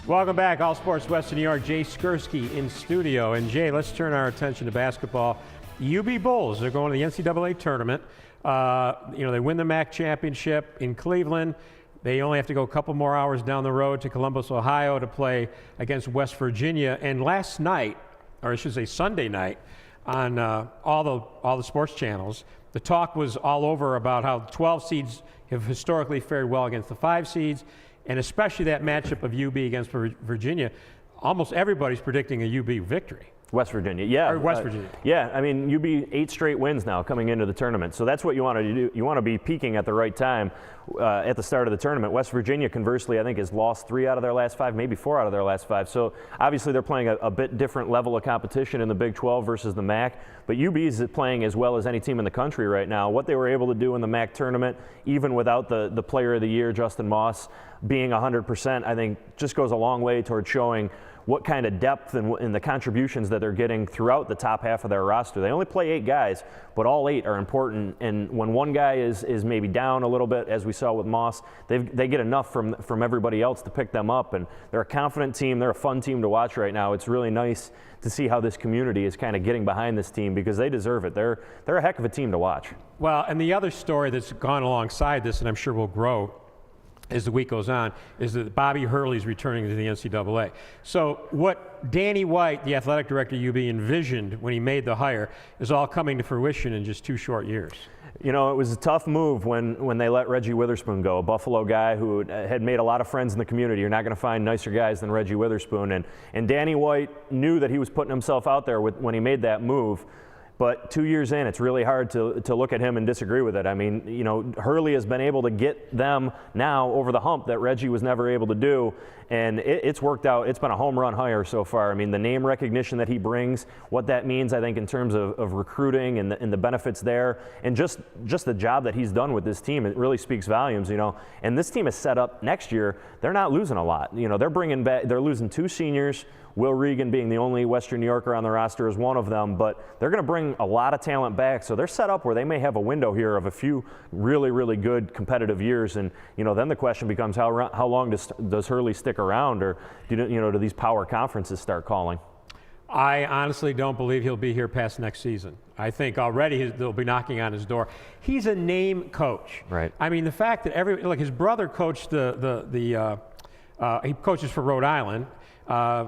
Welcome back, All Sports Western New York. Jay Skurski in studio. And Jay, let's turn our attention to basketball. UB Bulls, they're going to the NCAA tournament. They win the MAC championship in Cleveland. They only have to go a couple more hours down the road to Columbus, Ohio to play against West Virginia. And last night, or I should say Sunday night, on all the sports channels, the talk was all over about how 12 seeds have historically fared well against the 5 seeds, and especially that matchup of UB against Virginia. Almost everybody's predicting a UB victory. West Virginia, yeah. Or West Virginia. Yeah, I mean, UB 8 straight wins now coming into the tournament. So that's what you want to do. You want to be peaking at the right time at the start of the tournament. West Virginia, conversely, I think has lost 3 out of their last 5, maybe 4 out of their last 5. So obviously they're playing a bit different level of competition in the Big 12 versus the MAC. But UB is playing as well as any team in the country right now. What they were able to do in the MAC tournament, even without the player of the year, Justin Moss, being 100%, I think just goes a long way towards showing what kind of depth and the contributions that they're getting throughout the top half of their roster. They only play 8 guys, but all 8 are important. And when one guy is maybe down a little bit, as we saw with Moss, they get enough from everybody else to pick them up. And they're a confident team. They're a fun team to watch right now. It's really nice to see how this community is kind of getting behind this team because they deserve it. They're a heck of a team to watch. Well, and the other story that's gone alongside this, and I'm sure will grow as the week goes on, is that Bobby Hurley's returning to the NCAA. So what Danny White, the athletic director of UB, envisioned when he made the hire is all coming to fruition in just 2 short years. You know, it was a tough move when they let Reggie Witherspoon go, a Buffalo guy who had made a lot of friends in the community. You're not going to find nicer guys than Reggie Witherspoon. And Danny White knew that he was putting himself out there when he made that move. But 2 years in, it's really hard to look at him and disagree with it. I mean, you know, Hurley has been able to get them now over the hump that Reggie was never able to do. And it's worked out. It's been a home run hire so far. I mean, the name recognition that he brings, what that means, I think, in terms of recruiting and the benefits there, and just the job that he's done with this team, it really speaks volumes, you know. And this team is set up next year. They're not losing a lot. You know, they're losing 2 seniors. Will Regan being the only Western New Yorker on the roster is one of them, but they're going to bring a lot of talent back. So they're set up where they may have a window here of a few really, really good competitive years. And, you know, then the question becomes how long does Hurley stick around, or do these power conferences start calling? I honestly don't believe he'll be here past next season. I think already they'll be knocking on his door. He's a name coach. Right. I mean, the fact that his brother coached he coaches for Rhode Island.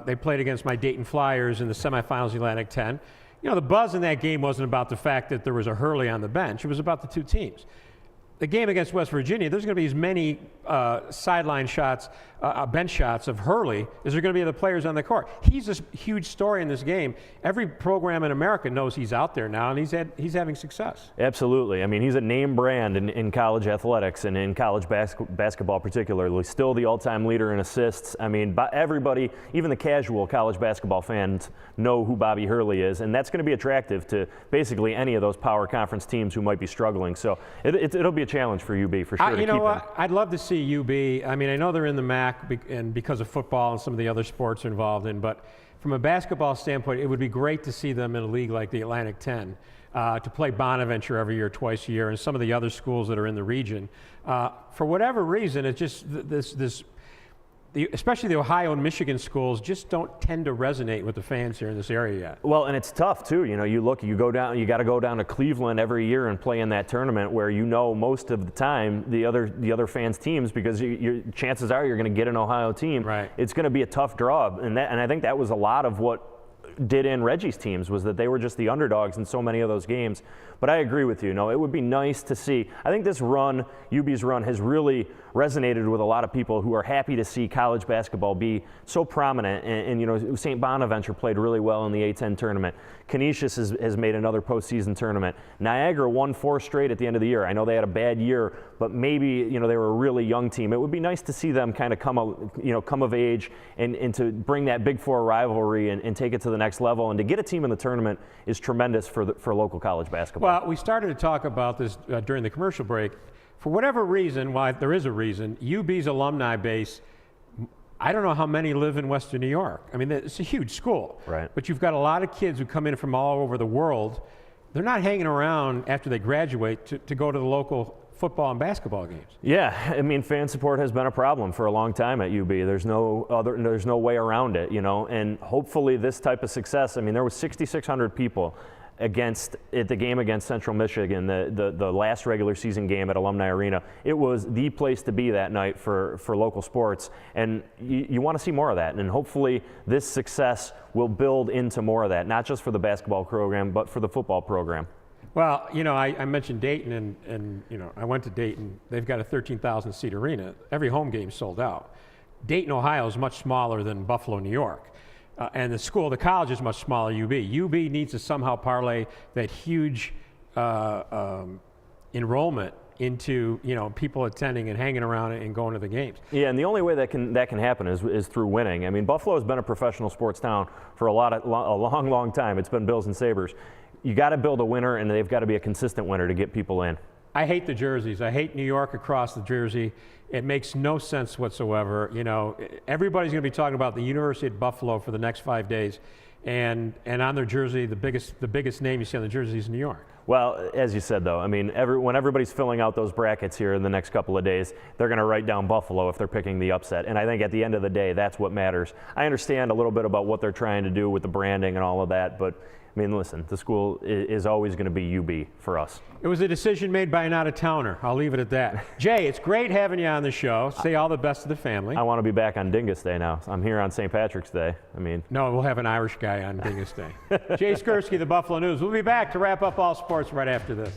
They played against my Dayton Flyers in the semifinals of the Atlantic 10. You know, the buzz in that game wasn't about the fact that there was a Hurley on the bench. It was about the 2 teams. The game against West Virginia, there's going to be as many sideline shots, bench shots of Hurley as there are going to be of the players on the court. He's a huge story in this game. Every program in America knows he's out there now, and he's having success. Absolutely. I mean, he's a name brand in college athletics and in college basketball particularly. Still the all-time leader in assists. I mean, everybody, even the casual college basketball fans, know who Bobby Hurley is, and that's going to be attractive to basically any of those power conference teams who might be struggling. So it'll be a challenge for UB for sure. You know what? I'd love to see UB. I mean, I know they're in the MAC and because of football and some of the other sports are involved in, but from a basketball standpoint, it would be great to see them in a league like the Atlantic 10 to play Bonaventure every year, twice a year, and some of the other schools that are in the region. For whatever reason, it's just especially the Ohio and Michigan schools just don't tend to resonate with the fans here in this area yet. Well, and it's tough too. You know, you got to go down to Cleveland every year and play in that tournament where you know most of the time the other fans' teams, because chances are you're going to get an Ohio team. Right. It's going to be a tough draw, and I think that was a lot of what did in Reggie's teams, was that they were just the underdogs in so many of those games. But I agree with you. No, it would be nice to see. I think this run, UB's run, has really resonated with a lot of people who are happy to see college basketball be so prominent. And you know, St. Bonaventure played really well in the A-10 tournament. Canisius has made another postseason tournament. Niagara won 4 straight at the end of the year. I know they had a bad year, but maybe they were a really young team. It would be nice to see them kind of come of age and to bring that Big Four rivalry and take it to the next level. And to get a team in the tournament is tremendous for local college basketball. Well, we started to talk about this during the commercial break. For whatever reason, why there is a reason, UB's alumni base, I don't know how many live in Western New York. I mean, it's a huge school. Right. But you've got a lot of kids who come in from all over the world. They're not hanging around after they graduate to go to the local football and basketball games. Yeah, I mean, fan support has been a problem for a long time at UB. There's no way around it, you know. And hopefully, this type of success. I mean, there was 6,600 people at the game against Central Michigan, the last regular season game at Alumni Arena. It was the place to be that night for local sports, and you want to see more of that. And hopefully, this success will build into more of that, not just for the basketball program, but for the football program. Well, you know, I mentioned Dayton, and you know, I went to Dayton. They've got a 13,000 seat arena. Every home game sold out. Dayton, Ohio is much smaller than Buffalo, New York. And the college is much smaller, UB. UB needs to somehow parlay that huge enrollment into, you know, people attending and hanging around and going to the games. Yeah, and the only way that can happen is through winning. I mean, Buffalo has been a professional sports town for a long time. It's been Bills and Sabres. You got to build a winner, and they've got to be a consistent winner to get people in. I hate the jerseys. I hate New York across the jersey. It makes no sense whatsoever. You know, everybody's going to be talking about the University at Buffalo for the next 5 days, and on their jersey, the biggest name you see on the jersey is New York. Well, as you said, though, I mean, when everybody's filling out those brackets here in the next couple of days, they're going to write down Buffalo if they're picking the upset. And I think at the end of the day, that's what matters. I understand a little bit about what they're trying to do with the branding and all of that, but I mean, listen, the school is always going to be UB for us. It was a decision made by an out-of-towner. I'll leave it at that. Jay, it's great having you on the show. Say all the best to the family. I want to be back on Dingus Day now. I'm here on St. Patrick's Day. I mean, no, we'll have an Irish guy on Dingus Day. Jay Skurski, the Buffalo News. We'll be back to wrap up all sports right after this.